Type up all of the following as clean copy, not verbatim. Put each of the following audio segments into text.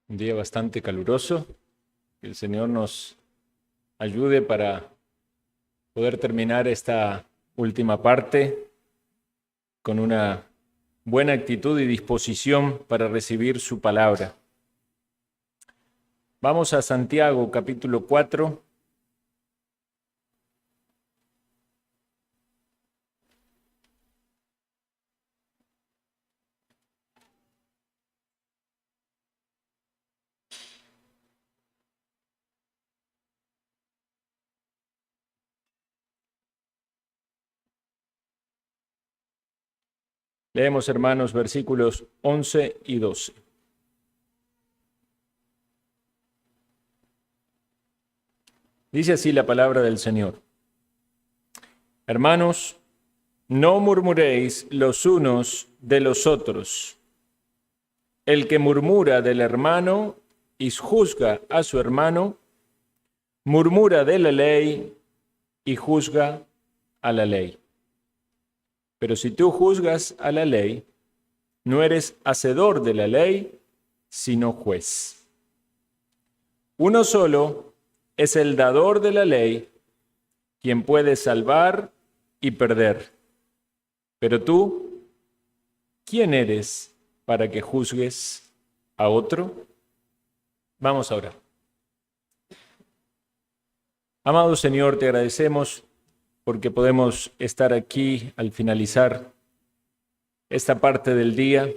Un día bastante caluroso. Que el Señor nos ayude para poder terminar esta última parte con una buena actitud y disposición para recibir su palabra. Vamos a Santiago, capítulo 4. Leemos, hermanos, versículos 11 y 12. Dice así la palabra del Señor. Hermanos, no murmuréis los unos de los otros. El que murmura del hermano y juzga a su hermano, murmura de la ley y juzga a la ley. Pero si tú juzgas a la ley, no eres hacedor de la ley, sino juez. Uno solo es el dador de la ley, quien puede salvar y perder. Pero tú, ¿quién eres para que juzgues a otro? Vamos a orar. Amado Señor, te agradecemos porque podemos estar aquí al finalizar esta parte del día.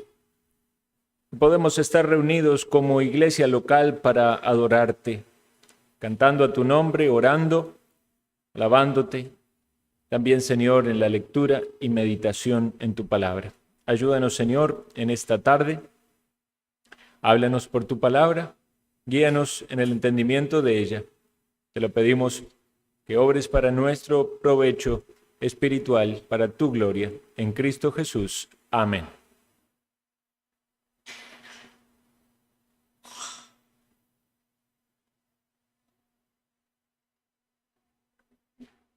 Podemos estar reunidos como iglesia local para adorarte, cantando a tu nombre, orando, alabándote. También, Señor, en la lectura y meditación en tu palabra. Ayúdanos, Señor, en esta tarde. Háblanos por tu palabra. Guíanos en el entendimiento de ella. Te lo pedimos que obres para nuestro provecho espiritual, para tu gloria, en Cristo Jesús. Amén.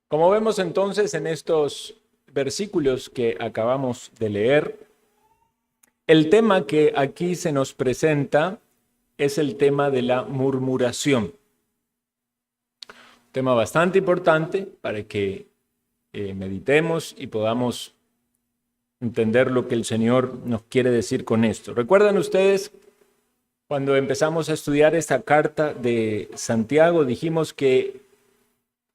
Como vemos entonces en estos versículos que acabamos de leer, el tema que aquí se nos presenta es el tema de la murmuración. Tema bastante importante para que meditemos y podamos entender lo que el Señor nos quiere decir con esto. ¿Recuerdan ustedes cuando empezamos a estudiar esta carta de Santiago? Dijimos que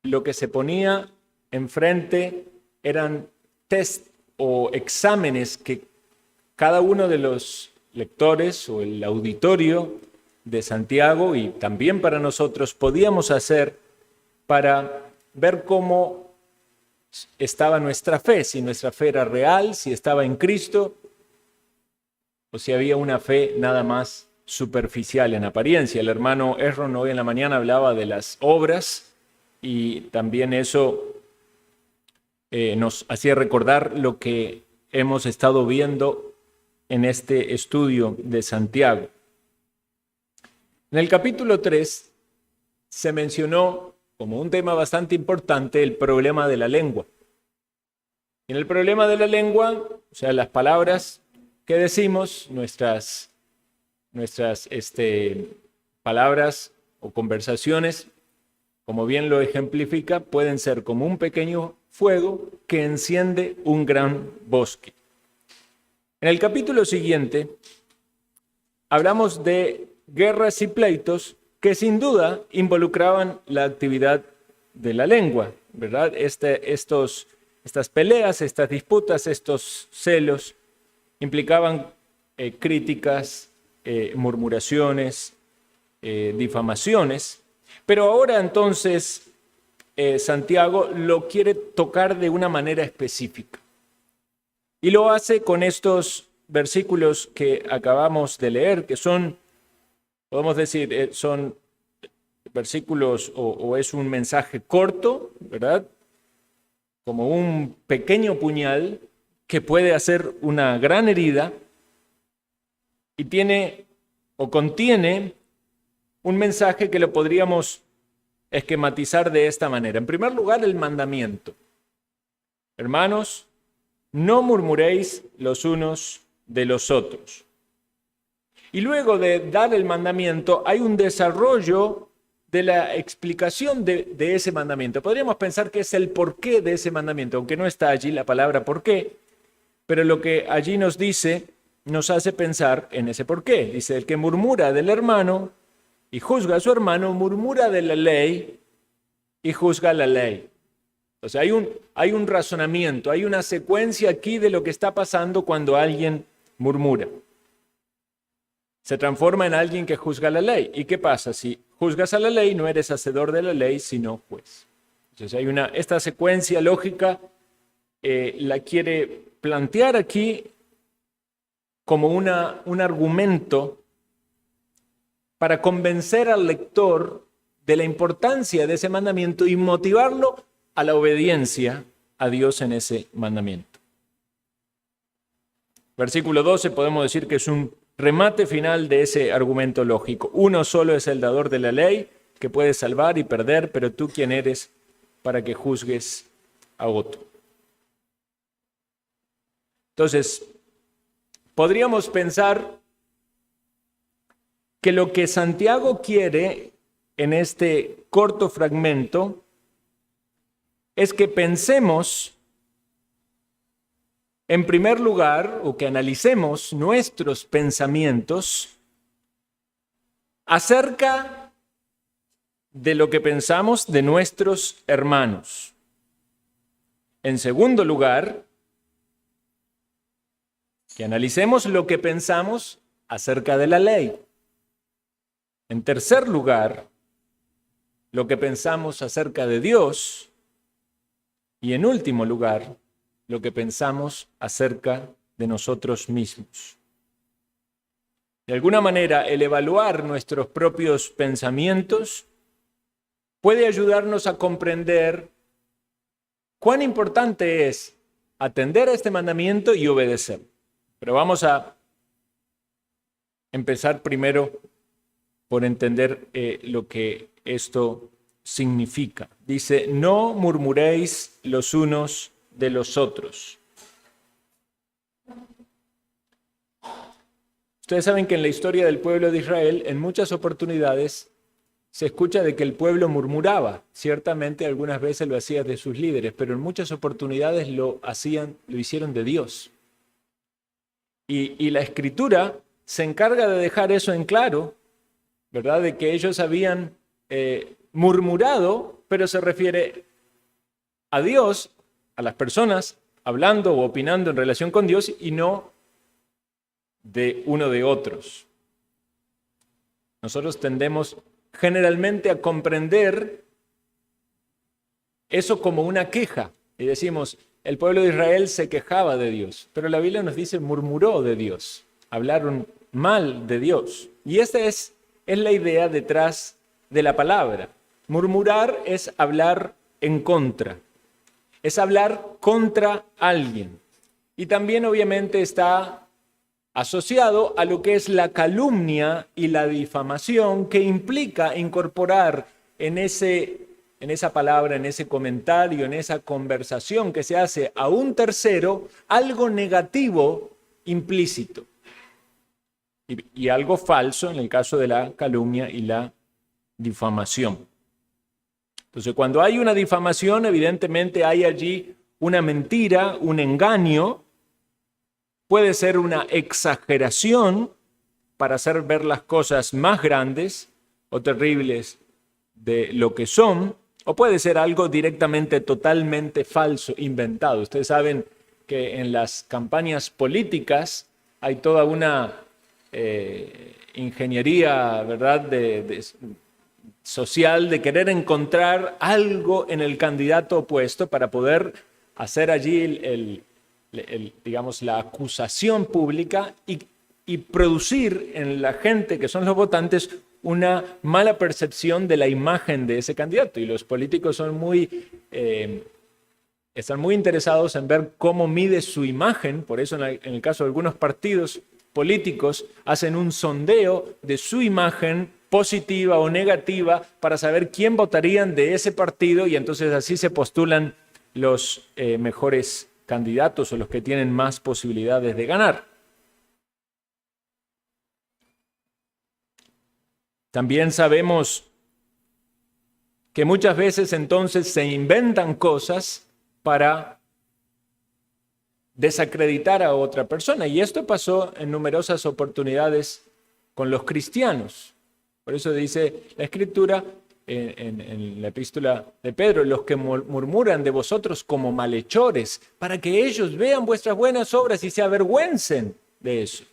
lo que se ponía enfrente eran test o exámenes que cada uno de los lectores o el auditorio de Santiago y también para nosotros podíamos hacer para ver cómo estaba nuestra fe, si nuestra fe era real, si estaba en Cristo, o si había una fe nada más superficial en apariencia. El hermano Erron hoy en la mañana hablaba de las obras y también eso nos hacía recordar lo que hemos estado viendo en este estudio de Santiago. En el capítulo 3 se mencionó como un tema bastante importante el problema de la lengua. En el problema de la lengua, o sea, las palabras que decimos, nuestras palabras o conversaciones, como bien lo ejemplifica, pueden ser como un pequeño fuego que enciende un gran bosque. En el capítulo siguiente, hablamos de guerras y pleitos que sin duda involucraban la actividad de la lengua, ¿verdad? Estas peleas, estas disputas, estos celos implicaban críticas, murmuraciones, difamaciones. Pero ahora entonces Santiago lo quiere tocar de una manera específica. Y lo hace con estos versículos que acabamos de leer, que son, podemos decir, son versículos o es un mensaje corto, ¿verdad? Como un pequeño puñal que puede hacer una gran herida y tiene o contiene un mensaje que lo podríamos esquematizar de esta manera. En primer lugar, el mandamiento. Hermanos, no murmuréis los unos de los otros. Y luego de dar el mandamiento, hay un desarrollo de la explicación de ese mandamiento. Podríamos pensar que es el porqué de ese mandamiento, aunque no está allí la palabra porqué, pero lo que allí nos dice nos hace pensar en ese porqué. Dice, el que murmura del hermano y juzga a su hermano, murmura de la ley y juzga la ley. O sea, hay un razonamiento, hay una secuencia aquí de lo que está pasando cuando alguien murmura. Se transforma en alguien que juzga la ley. ¿Y qué pasa? Si juzgas a la ley, no eres hacedor de la ley, sino juez. Entonces esta secuencia lógica la quiere plantear aquí como un argumento para convencer al lector de la importancia de ese mandamiento y motivarlo a la obediencia a Dios en ese mandamiento. Versículo 12 podemos decir que es un remate final de ese argumento lógico. Uno solo es el dador de la ley, que puede salvar y perder, pero tú quién eres para que juzgues a otro. Entonces, podríamos pensar que lo que Santiago quiere en este corto fragmento es que pensemos, en primer lugar, o que analicemos nuestros pensamientos acerca de lo que pensamos de nuestros hermanos. En segundo lugar, que analicemos lo que pensamos acerca de la ley. En tercer lugar, lo que pensamos acerca de Dios. Y en último lugar, lo que pensamos acerca de nosotros mismos. De alguna manera, el evaluar nuestros propios pensamientos puede ayudarnos a comprender cuán importante es atender a este mandamiento y obedecer. Pero vamos a empezar primero por entender lo que esto significa. Dice, no murmuréis los unos de los otros. Ustedes saben que en la historia del pueblo de Israel, en muchas oportunidades, se escucha de que el pueblo murmuraba. Ciertamente algunas veces lo hacía de sus líderes, pero en muchas oportunidades lo hicieron de Dios. Y la Escritura se encarga de dejar eso en claro, ¿verdad? De que ellos habían murmurado, pero se refiere a Dios, a las personas hablando o opinando en relación con Dios y no de uno de otros. Nosotros tendemos generalmente a comprender eso como una queja y decimos, el pueblo de Israel se quejaba de Dios, pero la Biblia nos dice murmuró de Dios, hablaron mal de Dios. Y esta es la idea detrás de la palabra. Murmurar es hablar en contra, es hablar contra alguien. Y también obviamente está asociado a lo que es la calumnia y la difamación, que implica incorporar en esa palabra, en ese comentario, en esa conversación que se hace a un tercero, algo negativo implícito y algo falso en el caso de la calumnia y la difamación. Entonces, cuando hay una difamación, evidentemente hay allí una mentira, un engaño, puede ser una exageración para hacer ver las cosas más grandes o terribles de lo que son, o puede ser algo directamente totalmente falso, inventado. Ustedes saben que en las campañas políticas hay toda una ingeniería, ¿verdad?, social de querer encontrar algo en el candidato opuesto para poder hacer allí digamos, la acusación pública y producir en la gente que son los votantes una mala percepción de la imagen de ese candidato. Y los políticos son están muy interesados en ver cómo mide su imagen. Por eso en el caso de algunos partidos políticos hacen un sondeo de su imagen positiva o negativa para saber quién votarían de ese partido, y entonces así se postulan los mejores candidatos o los que tienen más posibilidades de ganar. También sabemos que muchas veces entonces se inventan cosas para desacreditar a otra persona. Y esto pasó en numerosas oportunidades con los cristianos. Por eso dice la Escritura en la epístola de Pedro, los que murmuran de vosotros como malhechores, para que ellos vean vuestras buenas obras y se avergüencen de eso.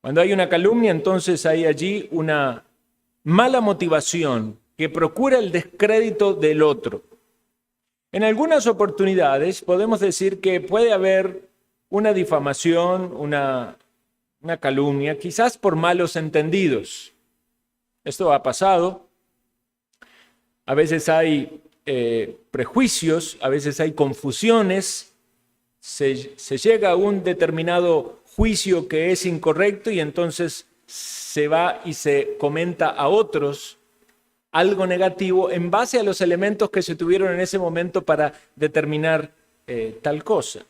Cuando hay una calumnia, entonces hay allí una mala motivación que procura el descrédito del otro. En algunas oportunidades podemos decir que puede haber una difamación, una calumnia, quizás por malos entendidos. Esto ha pasado. A veces hay prejuicios, a veces hay confusiones, se llega a un determinado juicio que es incorrecto y entonces se va y se comenta a otros algo negativo en base a los elementos que se tuvieron en ese momento para determinar tal cosa.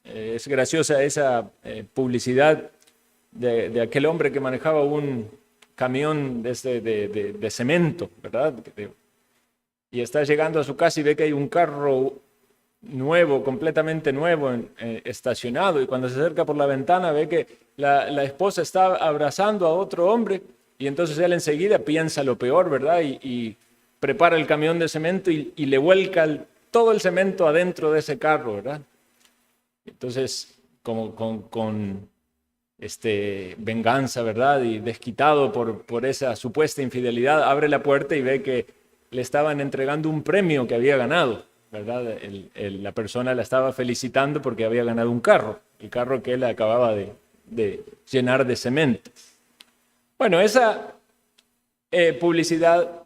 Es graciosa esa publicidad de aquel hombre que manejaba un camión de cemento, ¿verdad? Y está llegando a su casa y ve que hay un carro nuevo, completamente nuevo, estacionado, y cuando se acerca por la ventana ve que la esposa está abrazando a otro hombre, y entonces él enseguida piensa lo peor, ¿verdad? Y prepara el camión de cemento y le vuelca todo el cemento adentro de ese carro, ¿verdad? Entonces, como con venganza, ¿verdad? Y desquitado por esa supuesta infidelidad, abre la puerta y ve que le estaban entregando un premio que había ganado, ¿verdad? La persona la estaba felicitando porque había ganado un carro, el carro que él acababa de llenar de cemento. Bueno, esa publicidad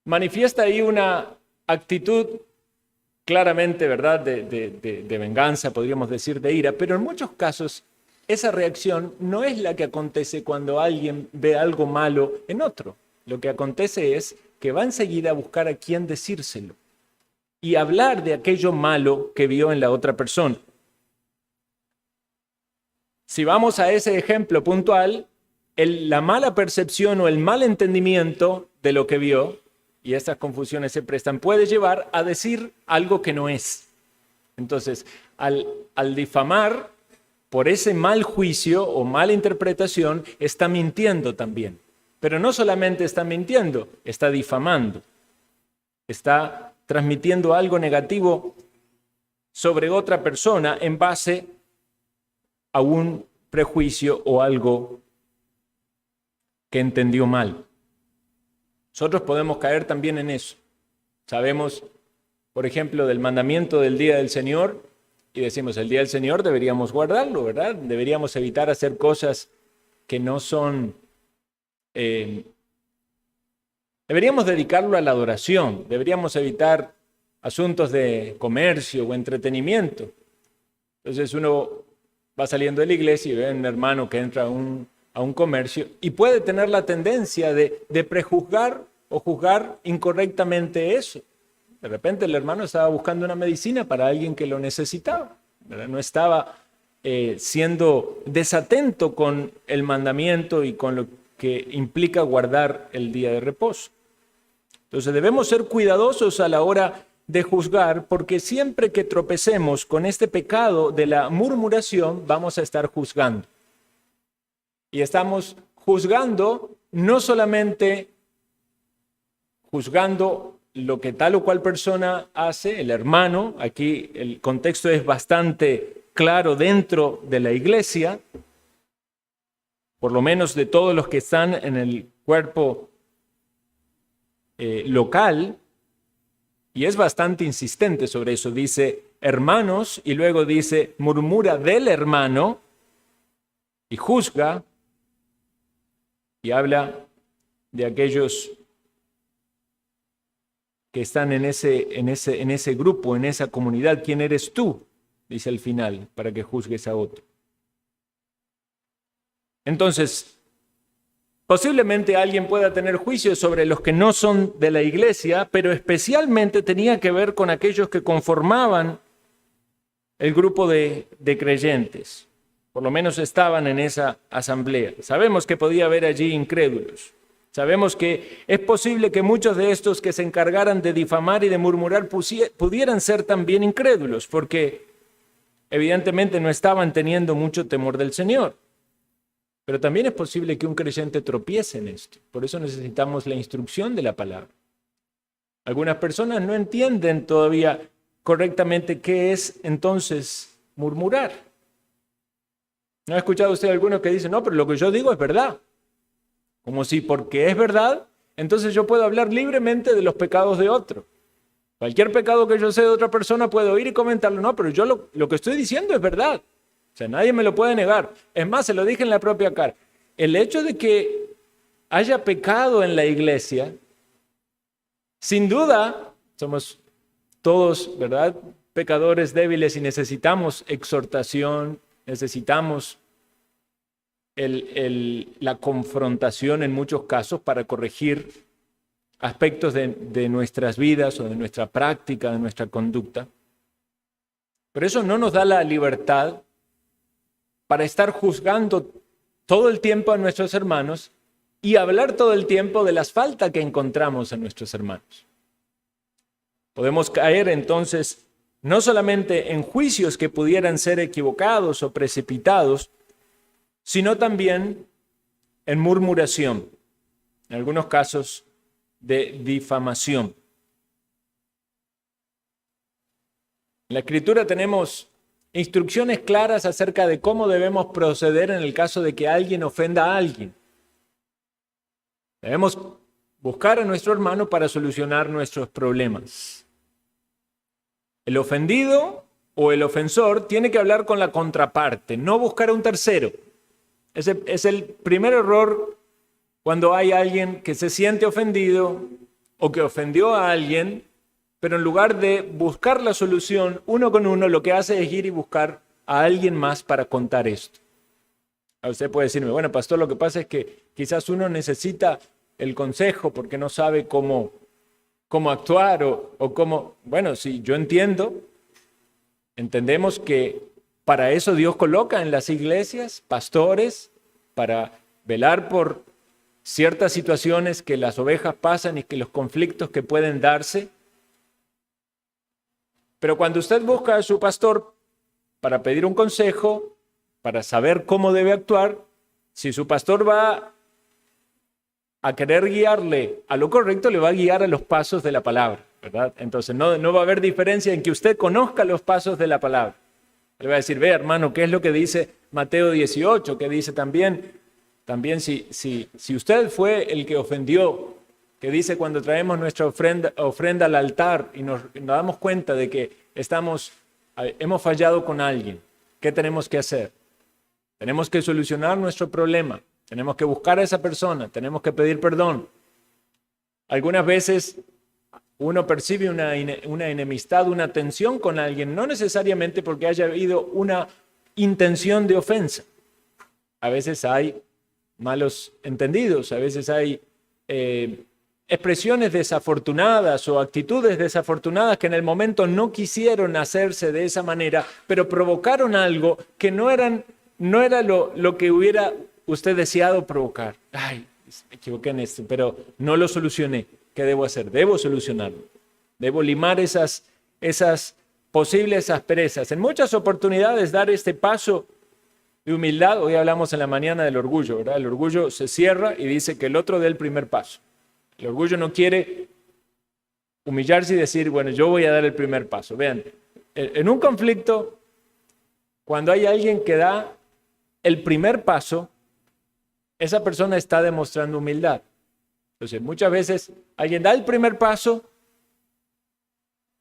manifiesta ahí una actitud claramente, ¿verdad?, de venganza, podríamos decir, de ira, pero en muchos casos esa reacción no es la que acontece cuando alguien ve algo malo en otro. Lo que acontece es que va enseguida a buscar a quién decírselo y hablar de aquello malo que vio en la otra persona. Si vamos a ese ejemplo puntual, la mala percepción o el mal entendimiento de lo que vio, y estas confusiones se prestan, puede llevar a decir algo que no es. Entonces, al difamar por ese mal juicio o mala interpretación, está mintiendo también. Pero no solamente está mintiendo, está difamando. Está transmitiendo algo negativo sobre otra persona en base a un prejuicio o algo que entendió mal. Nosotros podemos caer también en eso. Sabemos, por ejemplo, del mandamiento del Día del Señor y decimos, el Día del Señor deberíamos guardarlo, ¿verdad? Deberíamos evitar hacer cosas que no son... deberíamos dedicarlo a la adoración, deberíamos evitar asuntos de comercio o entretenimiento. Entonces uno va saliendo de la iglesia y ve a un hermano que entra a un comercio y puede tener la tendencia de prejuzgar o juzgar incorrectamente eso. De repente el hermano estaba buscando una medicina para alguien que lo necesitaba, ¿verdad? No estaba siendo desatento con el mandamiento y con lo que implica guardar el día de reposo. Entonces debemos ser cuidadosos a la hora de juzgar, porque siempre que tropecemos con este pecado de la murmuración, vamos a estar juzgando. Y estamos juzgando, no solamente juzgando lo que tal o cual persona hace, el hermano, aquí el contexto es bastante claro dentro de la iglesia, por lo menos de todos los que están en el cuerpo local, y es bastante insistente sobre eso. Dice hermanos y luego dice murmura del hermano y juzga y habla de aquellos que están en ese grupo, en esa comunidad. ¿Quién eres tú? Dice al final, para que juzgues a otro. Entonces, posiblemente alguien pueda tener juicios sobre los que no son de la iglesia, pero especialmente tenía que ver con aquellos que conformaban el grupo de creyentes. por lo menos estaban en esa asamblea. Sabemos que podía haber allí incrédulos. Sabemos que es posible que muchos de estos que se encargaran de difamar y de murmurar pudieran ser también incrédulos, porque evidentemente no estaban teniendo mucho temor del Señor. Pero también es posible que un creyente tropiece en esto. Por eso necesitamos la instrucción de la palabra. Algunas personas no entienden todavía correctamente qué es entonces murmurar. ¿No ha escuchado usted a alguno que dice, no, pero lo que yo digo es verdad? Como si porque es verdad, entonces yo puedo hablar libremente de los pecados de otro. Cualquier pecado que yo sé de otra persona puedo ir y comentarlo. No, pero yo lo que estoy diciendo es verdad. O sea, nadie me lo puede negar. Es más, se lo dije en la propia cara. El hecho de que haya pecado en la iglesia, sin duda, somos todos, ¿verdad?, pecadores débiles y necesitamos exhortación, necesitamos la confrontación en muchos casos para corregir aspectos de nuestras vidas o de nuestra práctica, de nuestra conducta. Pero eso no nos da la libertad para estar juzgando todo el tiempo a nuestros hermanos y hablar todo el tiempo de las faltas que encontramos en nuestros hermanos. Podemos caer entonces no solamente en juicios que pudieran ser equivocados o precipitados, sino también en murmuración, en algunos casos de difamación. En la Escritura tenemos instrucciones claras acerca de cómo debemos proceder en el caso de que alguien ofenda a alguien. Debemos buscar a nuestro hermano para solucionar nuestros problemas. El ofendido o el ofensor tiene que hablar con la contraparte, no buscar a un tercero. Ese es el primer error cuando hay alguien que se siente ofendido o que ofendió a alguien, pero en lugar de buscar la solución uno con uno, lo que hace es ir y buscar a alguien más para contar esto. Usted puede decirme, bueno, pastor, lo que pasa es que quizás uno necesita el consejo porque no sabe cómo actuar o cómo... Bueno, sí, yo entendemos que para eso Dios coloca en las iglesias pastores para velar por ciertas situaciones que las ovejas pasan y que los conflictos que pueden darse. Pero cuando usted busca a su pastor para pedir un consejo, para saber cómo debe actuar, si su pastor va a querer guiarle a lo correcto, le va a guiar a los pasos de la palabra, ¿verdad? Entonces no va a haber diferencia en que usted conozca los pasos de la palabra. Le va a decir, ve hermano, ¿qué es lo que dice Mateo 18? Que dice también si usted fue el que ofendió, que dice cuando traemos nuestra ofrenda al altar y nos damos cuenta de que hemos fallado con alguien, ¿qué tenemos que hacer? Tenemos que solucionar nuestro problema, tenemos que buscar a esa persona, tenemos que pedir perdón. Algunas veces uno percibe una enemistad, una tensión con alguien, no necesariamente porque haya habido una intención de ofensa. A veces hay malos entendidos, a veces hay expresiones desafortunadas o actitudes desafortunadas que en el momento no quisieron hacerse de esa manera, pero provocaron algo que no era lo que hubiera usted deseado provocar. Ay, me equivoqué en esto, pero no lo solucioné. ¿Qué debo hacer? Debo solucionarlo. Debo limar esas posibles asperezas. En muchas oportunidades dar este paso de humildad. Hoy hablamos en la mañana del orgullo, ¿verdad? El orgullo se cierra y dice que el otro dé el primer paso. El orgullo no quiere humillarse y decir, bueno, yo voy a dar el primer paso. Vean, en un conflicto, cuando hay alguien que da el primer paso, esa persona está demostrando humildad. Entonces, muchas veces alguien da el primer paso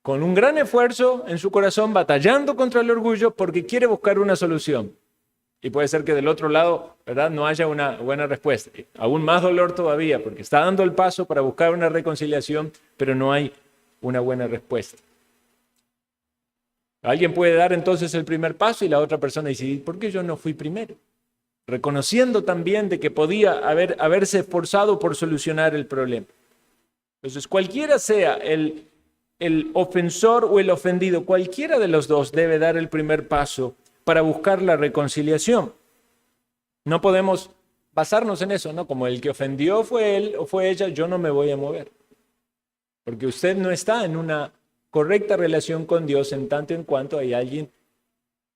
con un gran esfuerzo en su corazón, batallando contra el orgullo porque quiere buscar una solución. Y puede ser que del otro lado, ¿verdad?, no haya una buena respuesta. Aún más dolor todavía, porque está dando el paso para buscar una reconciliación, pero no hay una buena respuesta. Alguien puede dar entonces el primer paso y la otra persona dice, ¿por qué yo no fui primero? Reconociendo también de que podía haberse esforzado por solucionar el problema. Entonces, cualquiera sea el ofensor o el ofendido, cualquiera de los dos debe dar el primer paso para buscar la reconciliación. No podemos basarnos en eso, ¿no? Como el que ofendió fue él o fue ella, yo no me voy a mover. Porque usted no está en una correcta relación con Dios en tanto en cuanto hay alguien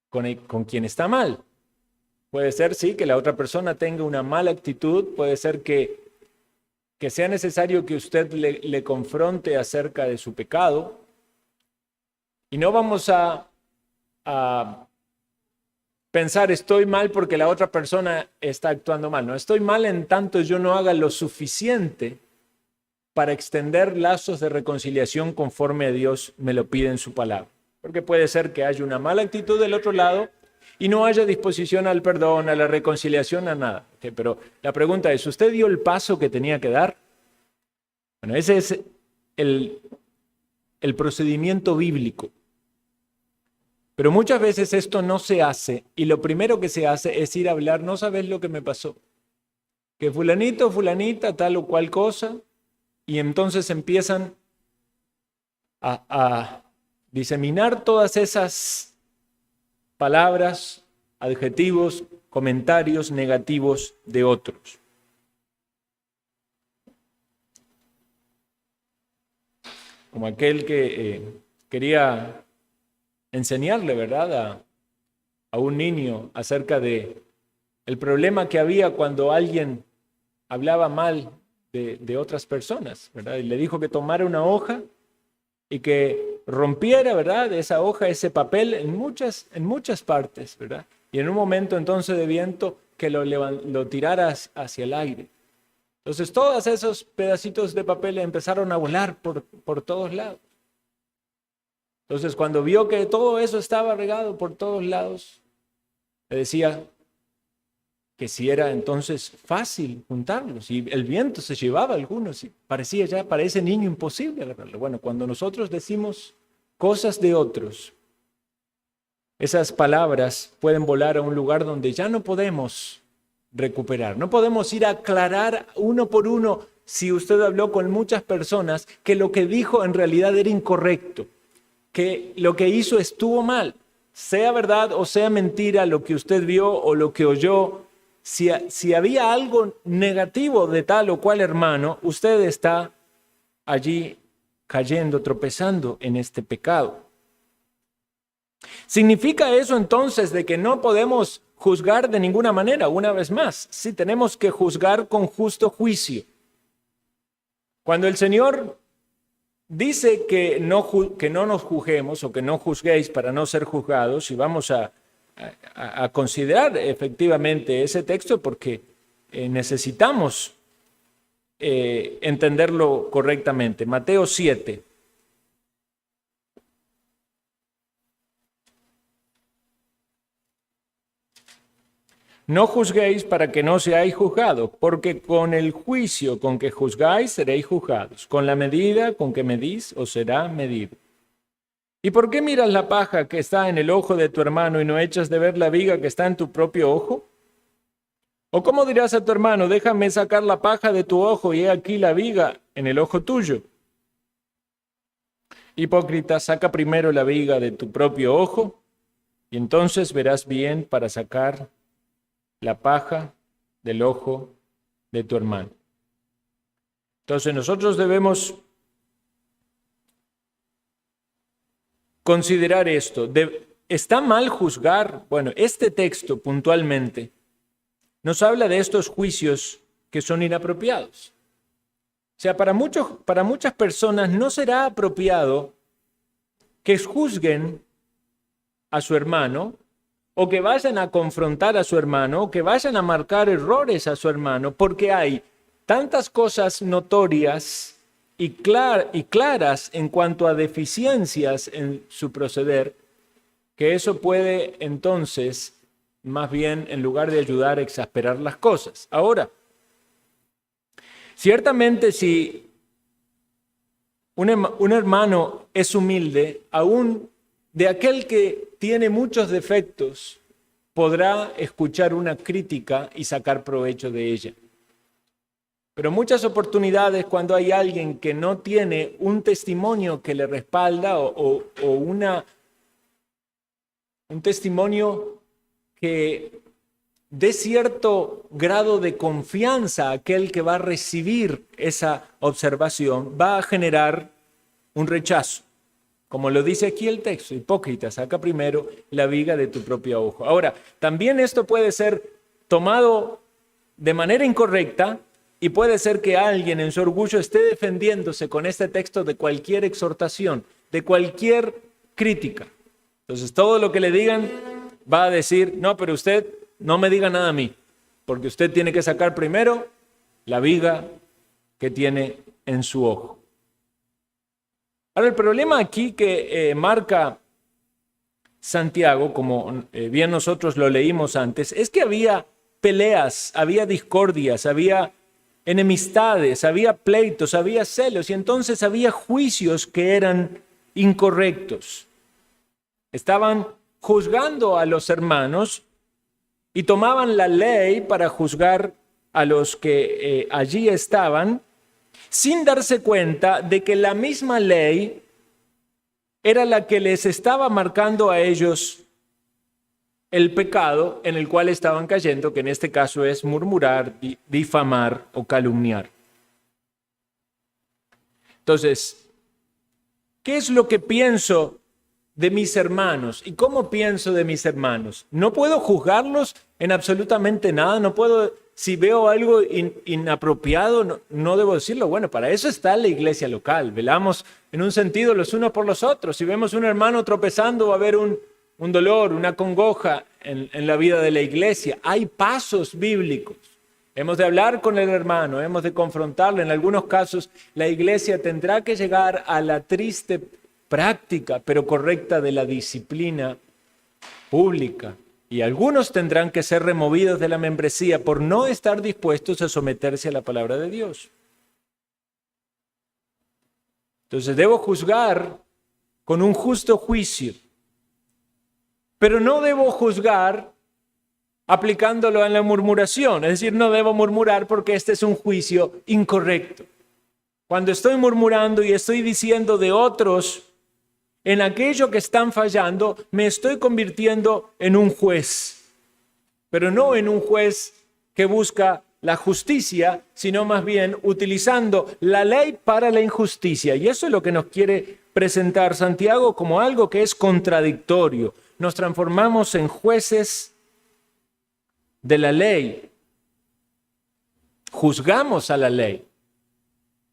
con quien está mal. Puede ser, sí, que la otra persona tenga una mala actitud, puede ser que sea necesario que usted le confronte acerca de su pecado. Y no vamos a pensar, estoy mal porque la otra persona está actuando mal. No, estoy mal en tanto yo no haga lo suficiente para extender lazos de reconciliación conforme a Dios me lo pide en su palabra. Porque puede ser que haya una mala actitud del otro lado y no haya disposición al perdón, a la reconciliación, a nada. Pero la pregunta es, ¿usted dio el paso que tenía que dar? Bueno, ese es el procedimiento bíblico. Pero muchas veces esto no se hace y lo primero que se hace es ir a hablar, no sabes lo que me pasó. Que fulanito, fulanita, tal o cual cosa, y entonces empiezan a diseminar todas esas palabras, adjetivos, comentarios negativos de otros. Como aquel que quería enseñarle, ¿verdad?, a un niño acerca de el problema que había cuando alguien hablaba mal de otras personas, ¿verdad? Y le dijo que tomara una hoja y que rompiera, ¿verdad?, esa hoja, ese papel en muchas partes, ¿verdad? Y en un momento entonces de viento que lo tirara hacia el aire. Entonces todos esos pedacitos de papel empezaron a volar por todos lados. Entonces cuando vio que todo eso estaba regado por todos lados, le decía que si era entonces fácil juntarlos, y el viento se llevaba algunos, y parecía ya para ese niño imposible agarrarlo. Bueno, cuando nosotros decimos cosas de otros, esas palabras pueden volar a un lugar donde ya no podemos recuperar. No podemos ir a aclarar uno por uno, si usted habló con muchas personas, que lo que dijo en realidad era incorrecto, que lo que hizo estuvo mal, sea verdad o sea mentira lo que usted vio o lo que oyó. Si había algo negativo de tal o cual hermano, usted está allí cayendo, tropezando en este pecado. ¿Significa eso entonces de que no podemos juzgar de ninguna manera? Una vez más, sí tenemos que juzgar con justo juicio. Cuando el Señor dice que no nos juzguemos o que no juzguéis para no ser juzgados, y vamos a considerar efectivamente ese texto porque necesitamos entenderlo correctamente. Mateo 7. No juzguéis para que no seáis juzgados, porque con el juicio con que juzgáis seréis juzgados. Con la medida con que medís os será medido. ¿Y por qué miras la paja que está en el ojo de tu hermano y no echas de ver la viga que está en tu propio ojo? ¿O cómo dirás a tu hermano, déjame sacar la paja de tu ojo y he aquí la viga en el ojo tuyo? Hipócrita, saca primero la viga de tu propio ojo y entonces verás bien para sacar la paja del ojo de tu hermano. Entonces nosotros debemos considerar esto. ¿Está mal juzgar? Bueno, este texto puntualmente nos habla de estos juicios que son inapropiados. O sea, para muchas personas no será apropiado que juzguen a su hermano, o que vayan a confrontar a su hermano, o que vayan a marcar errores a su hermano, porque hay tantas cosas notorias y claras en cuanto a deficiencias en su proceder, que eso puede entonces, más bien, en lugar de ayudar a exasperar las cosas. Ahora, ciertamente si un hermano es humilde, aún de aquel que tiene muchos defectos, podrá escuchar una crítica y sacar provecho de ella. Pero muchas oportunidades cuando hay alguien que no tiene un testimonio que le respalda o un testimonio que dé cierto grado de confianza a aquel que va a recibir esa observación, va a generar un rechazo. Como lo dice aquí el texto, hipócrita, saca primero la viga de tu propio ojo. Ahora, también esto puede ser tomado de manera incorrecta y puede ser que alguien en su orgullo esté defendiéndose con este texto de cualquier exhortación, de cualquier crítica. Entonces, todo lo que le digan va a decir, no, pero usted no me diga nada a mí, porque usted tiene que sacar primero la viga que tiene en su ojo. Ahora, el problema aquí que marca Santiago, como bien nosotros lo leímos antes, es que había peleas, había discordias, había enemistades, había pleitos, había celos, y entonces había juicios que eran incorrectos. Estaban juzgando a los hermanos y tomaban la ley para juzgar a los que allí estaban, sin darse cuenta de que la misma ley era la que les estaba marcando a ellos el pecado en el cual estaban cayendo, que en este caso es murmurar, difamar o calumniar. Entonces, ¿qué es lo que pienso de mis hermanos? ¿Y cómo pienso de mis hermanos? No puedo juzgarlos en absolutamente nada, no puedo, si veo algo inapropiado, no debo decirlo. Bueno, para eso está la iglesia local, velamos en un sentido los unos por los otros. Si vemos un hermano tropezando, va a haber un dolor, una congoja en la vida de la iglesia. Hay pasos bíblicos. Hemos de hablar con el hermano, hemos de confrontarlo. En algunos casos, la iglesia tendrá que llegar a la triste práctica, pero correcta, de la disciplina pública. Y algunos tendrán que ser removidos de la membresía por no estar dispuestos a someterse a la palabra de Dios. Entonces debo juzgar con un justo juicio, pero no debo juzgar aplicándolo en la murmuración. Es decir, no debo murmurar porque este es un juicio incorrecto. Cuando estoy murmurando y estoy diciendo de otros en aquello que están fallando, me estoy convirtiendo en un juez, pero no en un juez que busca la justicia, sino más bien utilizando la ley para la injusticia. Y eso es lo que nos quiere presentar Santiago como algo que es contradictorio. Nos transformamos en jueces de la ley. Juzgamos a la ley.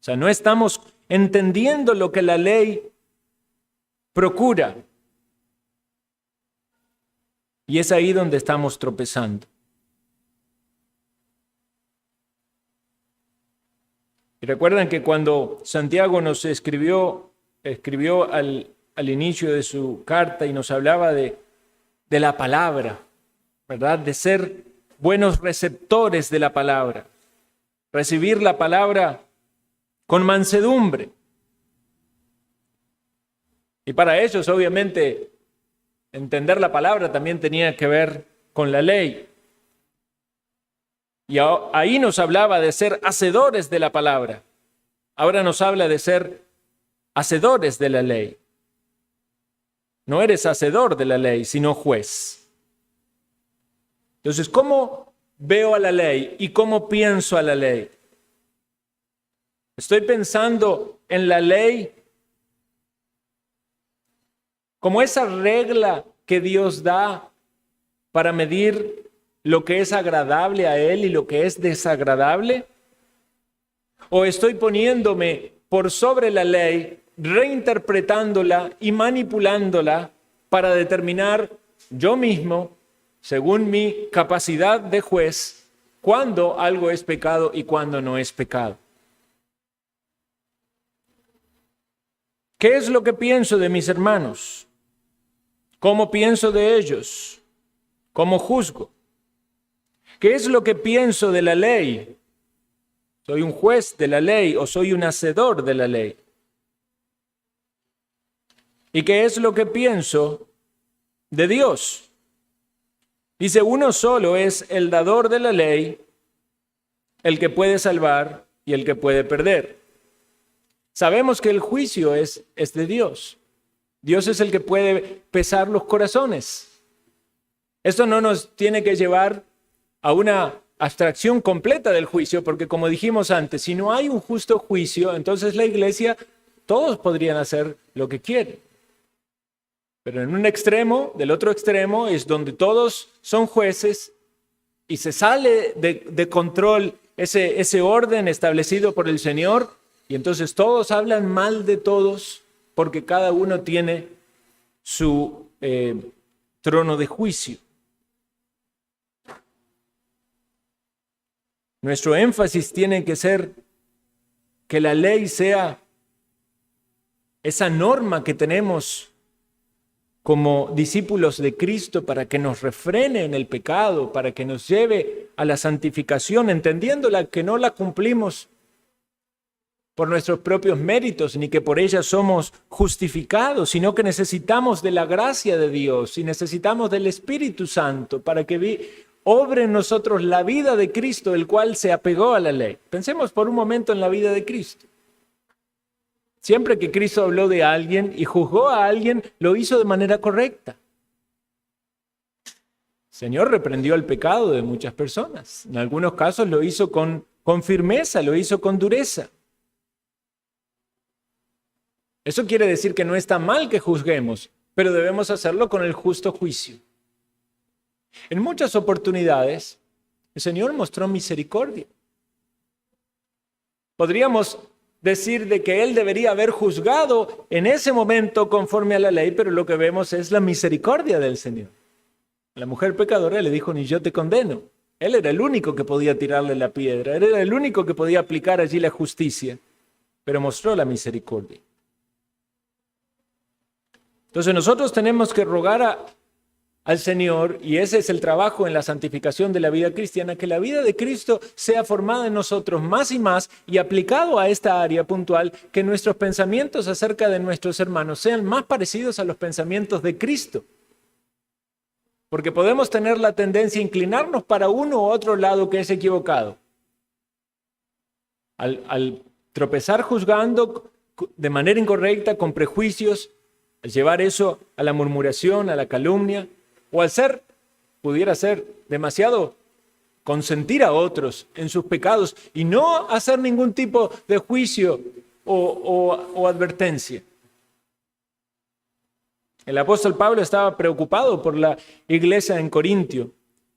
O sea, no estamos entendiendo lo que la ley procura. Y es ahí donde estamos tropezando. Y recuerdan que cuando Santiago nos escribió al inicio de su carta y nos hablaba de la palabra, ¿verdad? De ser buenos receptores de la palabra, recibir la palabra con mansedumbre. Y para ellos, obviamente, entender la palabra también tenía que ver con la ley. Y ahí nos hablaba de ser hacedores de la palabra. Ahora nos habla de ser hacedores de la ley. No eres hacedor de la ley, sino juez. Entonces, ¿cómo veo a la ley y cómo pienso a la ley? Estoy pensando en la ley como esa regla que Dios da para medir lo que es agradable a Él y lo que es desagradable. ¿O estoy poniéndome por sobre la ley, reinterpretándola y manipulándola para determinar yo mismo, según mi capacidad de juez, cuándo algo es pecado y cuándo no es pecado? ¿Qué es lo que pienso de mis hermanos? ¿Cómo pienso de ellos? ¿Cómo juzgo? ¿Qué es lo que pienso de la ley? ¿Soy un juez de la ley o soy un hacedor de la ley? ¿Y qué es lo que pienso de Dios? Dice, uno solo es el dador de la ley, el que puede salvar y el que puede perder. Sabemos que el juicio es de Dios. Dios es el que puede pesar los corazones. Esto no nos tiene que llevar a una abstracción completa del juicio, porque como dijimos antes, si no hay un justo juicio, entonces la iglesia, todos podrían hacer lo que quieren. Pero en un extremo, del otro extremo, es donde todos son jueces y se sale de control ese orden establecido por el Señor, y entonces todos hablan mal de todos porque cada uno tiene su trono de juicio. Nuestro énfasis tiene que ser que la ley sea esa norma que tenemos como discípulos de Cristo para que nos refrene en el pecado, para que nos lleve a la santificación, entendiéndola que no la cumplimos por nuestros propios méritos, ni que por ella somos justificados, sino que necesitamos de la gracia de Dios y necesitamos del Espíritu Santo para que obre en nosotros la vida de Cristo, el cual se apegó a la ley. Pensemos por un momento en la vida de Cristo. Siempre que Cristo habló de alguien y juzgó a alguien, lo hizo de manera correcta. El Señor reprendió el pecado de muchas personas. En algunos casos lo hizo con firmeza, lo hizo con dureza. Eso quiere decir que no está mal que juzguemos, pero debemos hacerlo con el justo juicio. En muchas oportunidades, el Señor mostró misericordia. Podríamos decir de que Él debería haber juzgado en ese momento conforme a la ley, pero lo que vemos es la misericordia del Señor. La mujer pecadora le dijo, ni yo te condeno. Él era el único que podía tirarle la piedra, él era el único que podía aplicar allí la justicia, pero mostró la misericordia. Entonces nosotros tenemos que rogar al Señor, y ese es el trabajo en la santificación de la vida cristiana, que la vida de Cristo sea formada en nosotros más y más y aplicado a esta área puntual, que nuestros pensamientos acerca de nuestros hermanos sean más parecidos a los pensamientos de Cristo. Porque podemos tener la tendencia a inclinarnos para uno u otro lado que es equivocado. Al tropezar juzgando de manera incorrecta, con prejuicios, al llevar eso a la murmuración, a la calumnia, o al pudiera ser demasiado consentir a otros en sus pecados y no hacer ningún tipo de juicio o advertencia. El apóstol Pablo estaba preocupado por la iglesia en Corinto,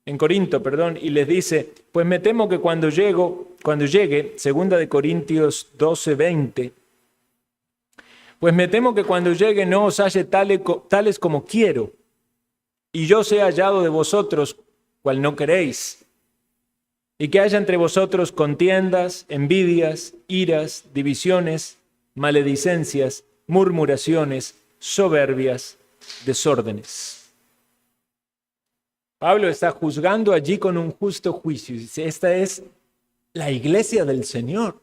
y les dice, pues me temo que cuando llegue, 2 Corintios 12:20, pues me temo que cuando llegue no os halle tales como quiero, y yo sea hallado de vosotros, cual no queréis, y que haya entre vosotros contiendas, envidias, iras, divisiones, maledicencias, murmuraciones, soberbias, desórdenes. Pablo está juzgando allí con un justo juicio. Dice, esta es la iglesia del Señor.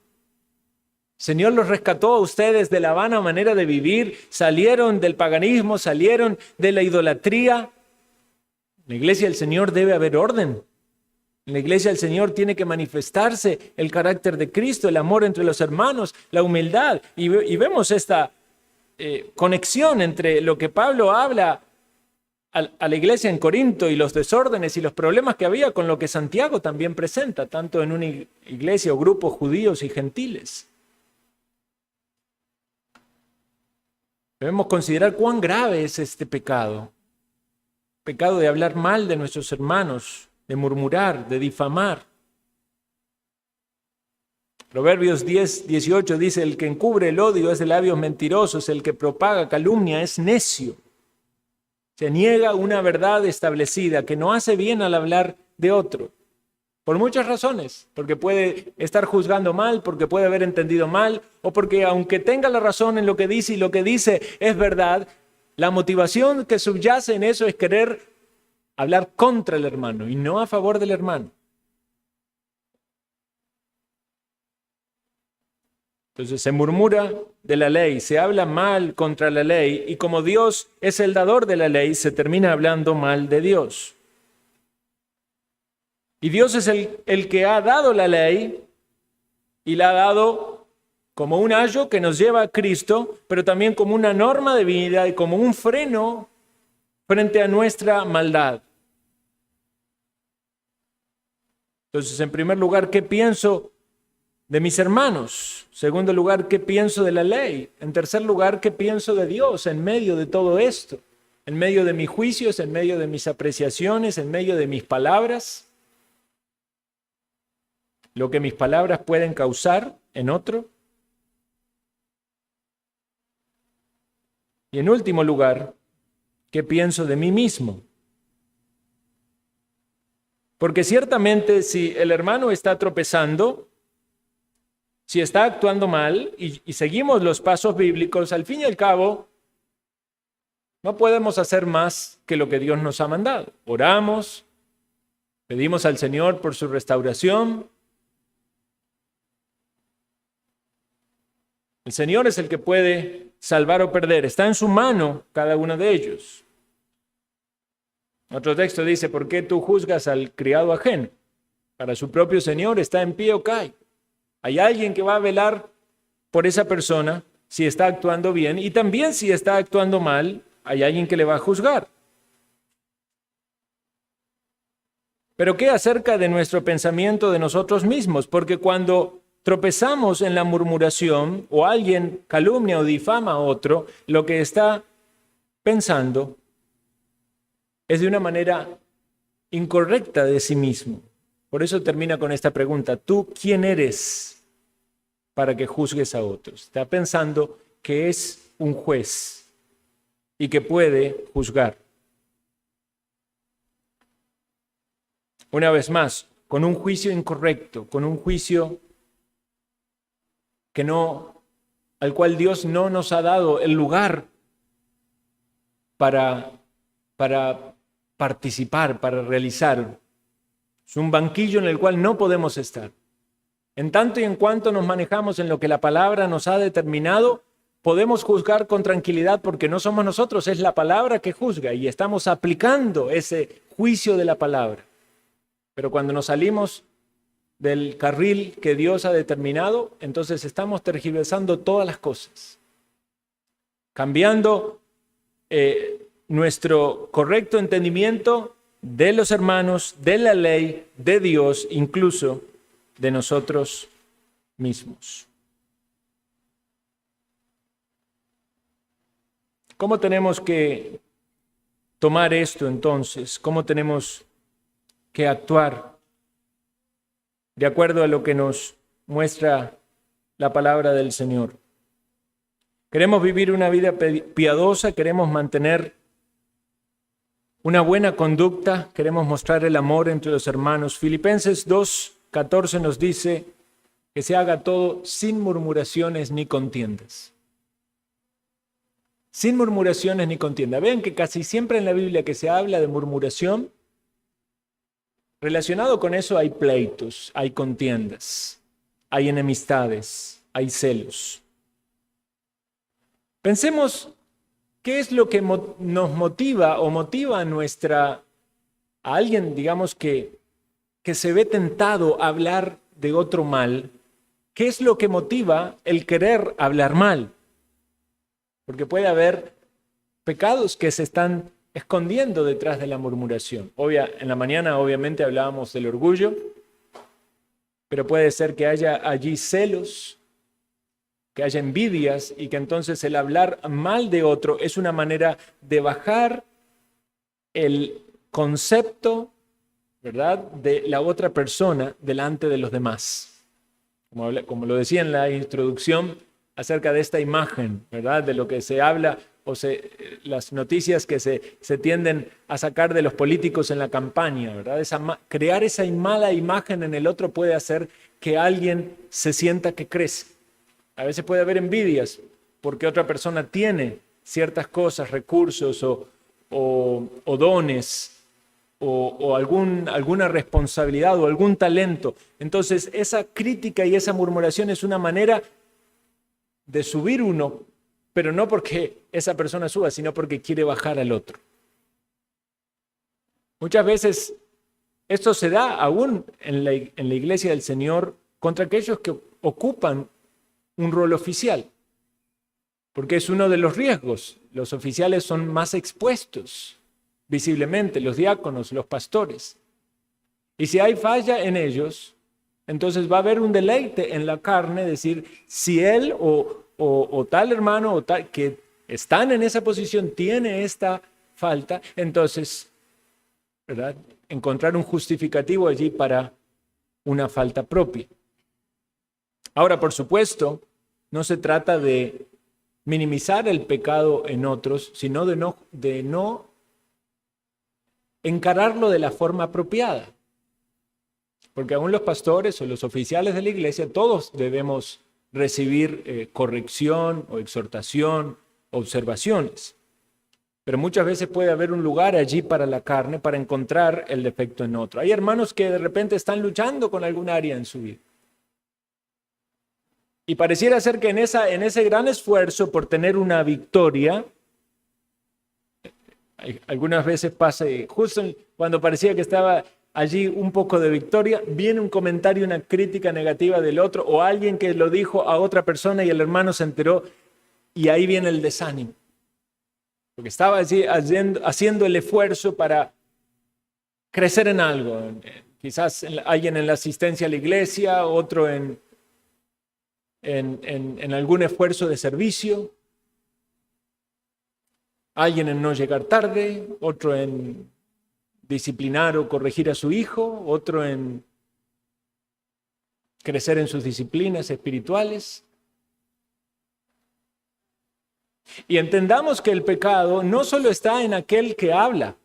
El Señor los rescató a ustedes de la vana manera de vivir, salieron del paganismo, salieron de la idolatría. En la iglesia del Señor debe haber orden. En la iglesia del Señor tiene que manifestarse el carácter de Cristo, el amor entre los hermanos, la humildad. Y vemos esta conexión entre lo que Pablo habla a la iglesia en Corinto y los desórdenes y los problemas que había con lo que Santiago también presenta, tanto en una iglesia o grupos judíos y gentiles. Debemos considerar cuán grave es este pecado. Pecado de hablar mal de nuestros hermanos, de murmurar, de difamar. Proverbios 10:18 dice, el que encubre el odio es de labios mentirosos, el que propaga calumnia es necio. Se niega una verdad establecida que no hace bien al hablar de otro. Por muchas razones, porque puede estar juzgando mal, porque puede haber entendido mal, o porque aunque tenga la razón en lo que dice y lo que dice es verdad, la motivación que subyace en eso es querer hablar contra el hermano y no a favor del hermano. Entonces se murmura de la ley, se habla mal contra la ley y como Dios es el dador de la ley, se termina hablando mal de Dios. Y Dios es el que ha dado la ley y la ha dado como un ayo que nos lleva a Cristo, pero también como una norma de vida y como un freno frente a nuestra maldad. Entonces, en primer lugar, ¿qué pienso de mis hermanos? Segundo lugar, ¿qué pienso de la ley? En tercer lugar, ¿qué pienso de Dios en medio de todo esto? En medio de mis juicios, en medio de mis apreciaciones, en medio de mis palabras, lo que mis palabras pueden causar en otro. Y en último lugar, ¿qué pienso de mí mismo? Porque ciertamente si el hermano está tropezando, si está actuando mal y seguimos los pasos bíblicos, al fin y al cabo, no podemos hacer más que lo que Dios nos ha mandado. Oramos, pedimos al Señor por su restauración. El Señor es el que puede salvar o perder. Está en su mano cada uno de ellos. Otro texto dice, ¿por qué tú juzgas al criado ajeno? Para su propio Señor está en pie o cae. Hay alguien que va a velar por esa persona si está actuando bien y también si está actuando mal, hay alguien que le va a juzgar. Pero ¿qué acerca de nuestro pensamiento de nosotros mismos? Porque cuando tropezamos en la murmuración o alguien calumnia o difama a otro, lo que está pensando es de una manera incorrecta de sí mismo. Por eso termina con esta pregunta, ¿tú quién eres para que juzgues a otros? Está pensando que es un juez y que puede juzgar. Una vez más, con un juicio incorrecto, con un juicio al cual Dios no nos ha dado el lugar para participar, para realizar. Es un banquillo en el cual no podemos estar. En tanto y en cuanto nos manejamos en lo que la palabra nos ha determinado, podemos juzgar con tranquilidad porque no somos nosotros, es la palabra que juzga y estamos aplicando ese juicio de la palabra. Pero cuando nos salimos del carril que Dios ha determinado, entonces estamos tergiversando todas las cosas, cambiando nuestro correcto entendimiento de los hermanos, de la ley, de Dios, incluso de nosotros mismos. ¿Cómo tenemos que tomar esto entonces? ¿Cómo tenemos que actuar de acuerdo a lo que nos muestra la palabra del Señor? Queremos vivir una vida piadosa, queremos mantener una buena conducta, queremos mostrar el amor entre los hermanos. Filipenses 2:14 nos dice que se haga todo sin murmuraciones ni contiendas. Sin murmuraciones ni contiendas. Vean que casi siempre en la Biblia que se habla de murmuración, relacionado con eso hay pleitos, hay contiendas, hay enemistades, hay celos. Pensemos qué es lo que nos motiva o motiva a alguien, digamos, que se ve tentado a hablar de otro mal. ¿Qué es lo que motiva el querer hablar mal? Porque puede haber pecados que se están escondiendo detrás de la murmuración. En la mañana obviamente hablábamos del orgullo, pero puede ser que haya allí celos, que haya envidias y que entonces el hablar mal de otro es una manera de bajar el concepto, ¿verdad?, de la otra persona delante de los demás. Como lo decía en la introducción acerca de esta imagen, ¿verdad?, de lo que se habla las noticias que se tienden a sacar de los políticos en la campaña, ¿verdad? Crear esa mala imagen en el otro puede hacer que alguien se sienta que crece. A veces puede haber envidias porque otra persona tiene ciertas cosas, recursos o dones o alguna responsabilidad o algún talento. Entonces esa crítica y esa murmuración es una manera de subir uno, pero no porque esa persona suba, sino porque quiere bajar al otro. Muchas veces esto se da aún en la iglesia del Señor contra aquellos que ocupan un rol oficial, porque es uno de los riesgos. Los oficiales son más expuestos visiblemente, los diáconos, los pastores. Y si hay falla en ellos, entonces va a haber un deleite en la carne, decir, si él o tal hermano o tal que están en esa posición tiene esta falta, entonces, ¿verdad? Encontrar un justificativo allí para una falta propia. Ahora, por supuesto, no se trata de minimizar el pecado en otros, sino de no encararlo de la forma apropiada. Porque aún los pastores o los oficiales de la iglesia, todos debemos recibir corrección o exhortación, observaciones. Pero muchas veces puede haber un lugar allí para la carne, para encontrar el defecto en otro. Hay hermanos que de repente están luchando con algún área en su vida. Y pareciera ser que en ese gran esfuerzo por tener una victoria, algunas veces pasa, justo cuando parecía que estaba allí un poco de victoria, viene un comentario, una crítica negativa del otro, o alguien que lo dijo a otra persona y el hermano se enteró, y ahí viene el desánimo. Porque estaba allí haciendo el esfuerzo para crecer en algo. Quizás alguien en la asistencia a la iglesia, otro en algún esfuerzo de servicio, alguien en no llegar tarde, otro en disciplinar o corregir a su hijo, otro en crecer en sus disciplinas espirituales. Y entendamos que el pecado no solo está en aquel que habla,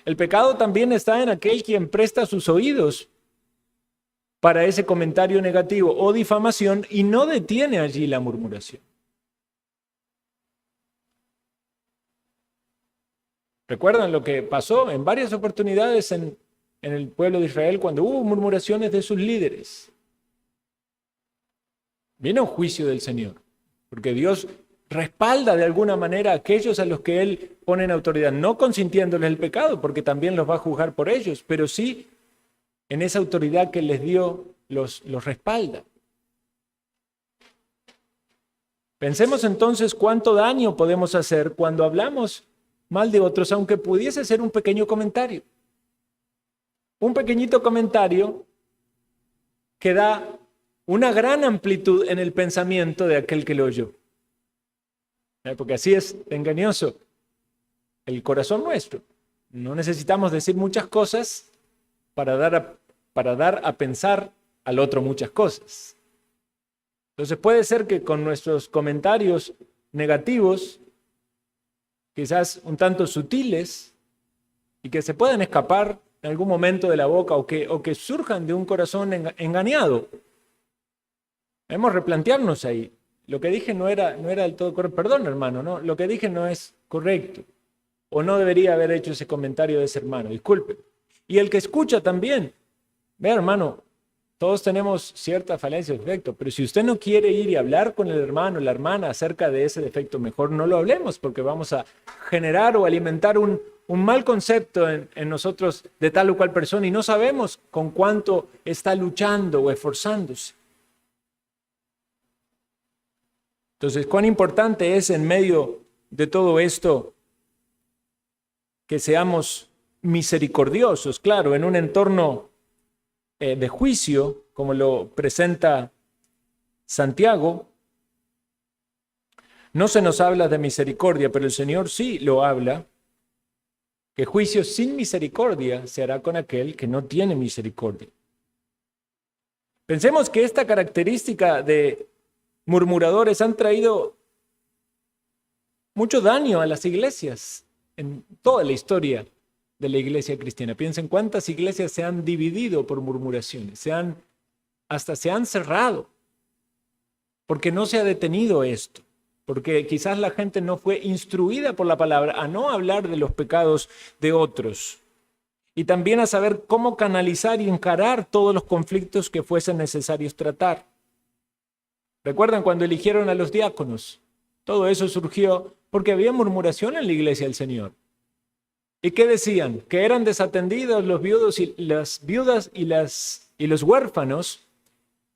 el pecado también está en aquel quien presta sus oídos para ese comentario negativo o difamación y no detiene allí la murmuración. ¿Recuerdan lo que pasó en varias oportunidades en el pueblo de Israel cuando hubo murmuraciones de sus líderes? Vino un juicio del Señor, porque Dios respalda de alguna manera a aquellos a los que Él pone en autoridad, no consintiéndoles el pecado, porque también los va a juzgar por ellos, pero sí en esa autoridad que les dio, los respalda. Pensemos entonces cuánto daño podemos hacer cuando hablamos mal de otros, aunque pudiese ser un pequeño comentario. Un pequeñito comentario que da una gran amplitud en el pensamiento de aquel que lo oyó. Porque así es engañoso el corazón nuestro. No necesitamos decir muchas cosas para dar a pensar al otro muchas cosas. Entonces puede ser que con nuestros comentarios negativos, quizás un tanto sutiles, y que se puedan escapar en algún momento de la boca o que surjan de un corazón engañado. Debemos replantearnos ahí. Lo que dije no era del todo correcto. Perdón, hermano, no, lo que dije no es correcto. O no debería haber hecho ese comentario de ese hermano, disculpe. Y el que escucha también. Vea, hermano, todos tenemos cierta falencia o defecto, pero si usted no quiere ir y hablar con el hermano, la hermana acerca de ese defecto, mejor no lo hablemos, porque vamos a generar o alimentar un mal concepto en nosotros de tal o cual persona y no sabemos con cuánto está luchando o esforzándose. Entonces, cuán importante es en medio de todo esto que seamos misericordiosos, claro, en un entorno de juicio, como lo presenta Santiago. No se nos habla de misericordia, pero el Señor sí lo habla, que juicio sin misericordia se hará con aquel que no tiene misericordia. Pensemos que esta característica de murmuradores han traído mucho daño a las iglesias en toda la historia de la iglesia cristiana. Piensen cuántas iglesias se han dividido por murmuraciones, hasta se han cerrado, porque no se ha detenido esto, porque quizás la gente no fue instruida por la palabra a no hablar de los pecados de otros y también a saber cómo canalizar y encarar todos los conflictos que fuesen necesarios tratar. ¿Recuerdan cuando eligieron a los diáconos? Todo eso surgió porque había murmuración en la iglesia del Señor. ¿Y qué decían? Que eran desatendidos los viudos y las viudas y los huérfanos.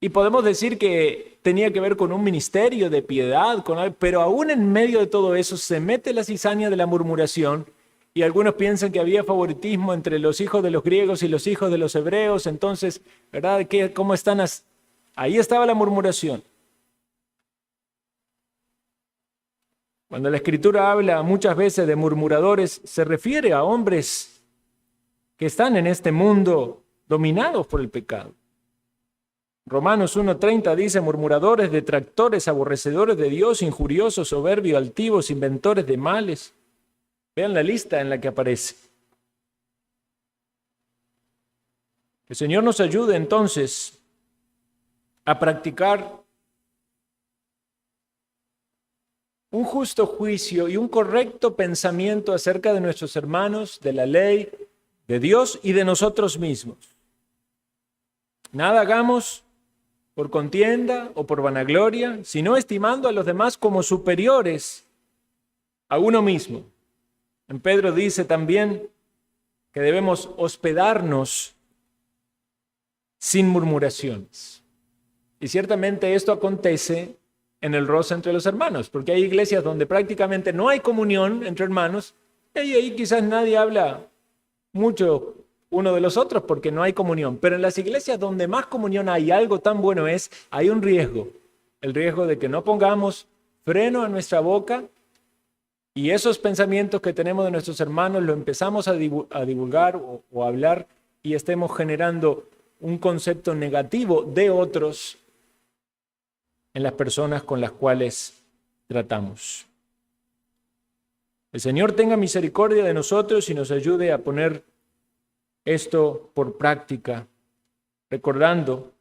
Y podemos decir que tenía que ver con un ministerio de piedad, pero aún en medio de todo eso se mete la cizaña de la murmuración y algunos piensan que había favoritismo entre los hijos de los griegos y los hijos de los hebreos. Entonces, ¿verdad? ¿Cómo están? Ahí estaba la murmuración. Cuando la Escritura habla muchas veces de murmuradores, se refiere a hombres que están en este mundo dominados por el pecado. Romanos 1:30 dice: murmuradores, detractores, aborrecedores de Dios, injuriosos, soberbios, altivos, inventores de males. Vean la lista en la que aparece. Que el Señor nos ayude entonces a practicar un justo juicio y un correcto pensamiento acerca de nuestros hermanos, de la ley, de Dios y de nosotros mismos. Nada hagamos por contienda o por vanagloria, sino estimando a los demás como superiores a uno mismo. En Pedro dice también que debemos hospedarnos sin murmuraciones. Y ciertamente esto acontece en el roce entre los hermanos, porque hay iglesias donde prácticamente no hay comunión entre hermanos, y ahí quizás nadie habla mucho uno de los otros porque no hay comunión. Pero en las iglesias donde más comunión hay, algo tan bueno es, hay un riesgo, el riesgo de que no pongamos freno a nuestra boca y esos pensamientos que tenemos de nuestros hermanos lo empezamos a divulgar o a hablar y estemos generando un concepto negativo de otros en las personas con las cuales tratamos. El Señor tenga misericordia de nosotros y nos ayude a poner esto por práctica, recordando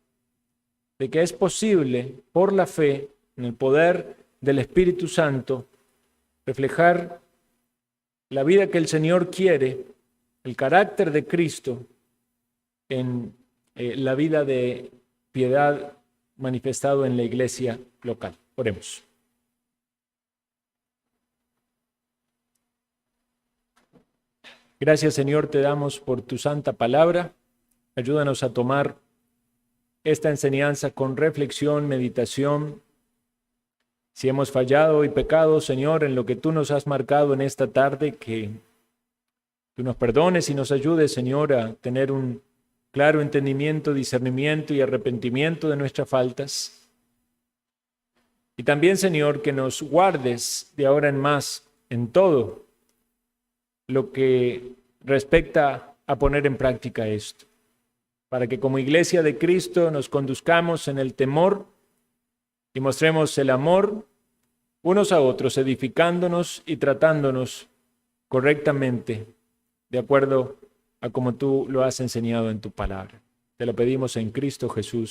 de que es posible, por la fe, en el poder del Espíritu Santo, reflejar la vida que el Señor quiere, el carácter de Cristo en la vida de piedad manifestado en la iglesia local. Oremos. Gracias, Señor, te damos por tu santa palabra. Ayúdanos a tomar esta enseñanza con reflexión, meditación. Si hemos fallado y pecado, Señor, en lo que tú nos has marcado en esta tarde, que tú nos perdones y nos ayudes, Señor, a tener un claro entendimiento, discernimiento y arrepentimiento de nuestras faltas. Y también, Señor, que nos guardes de ahora en más en todo lo que respecta a poner en práctica esto, para que como iglesia de Cristo nos conduzcamos en el temor y mostremos el amor unos a otros, edificándonos y tratándonos correctamente, de acuerdo a como tú lo has enseñado en tu palabra. Te lo pedimos en Cristo Jesús.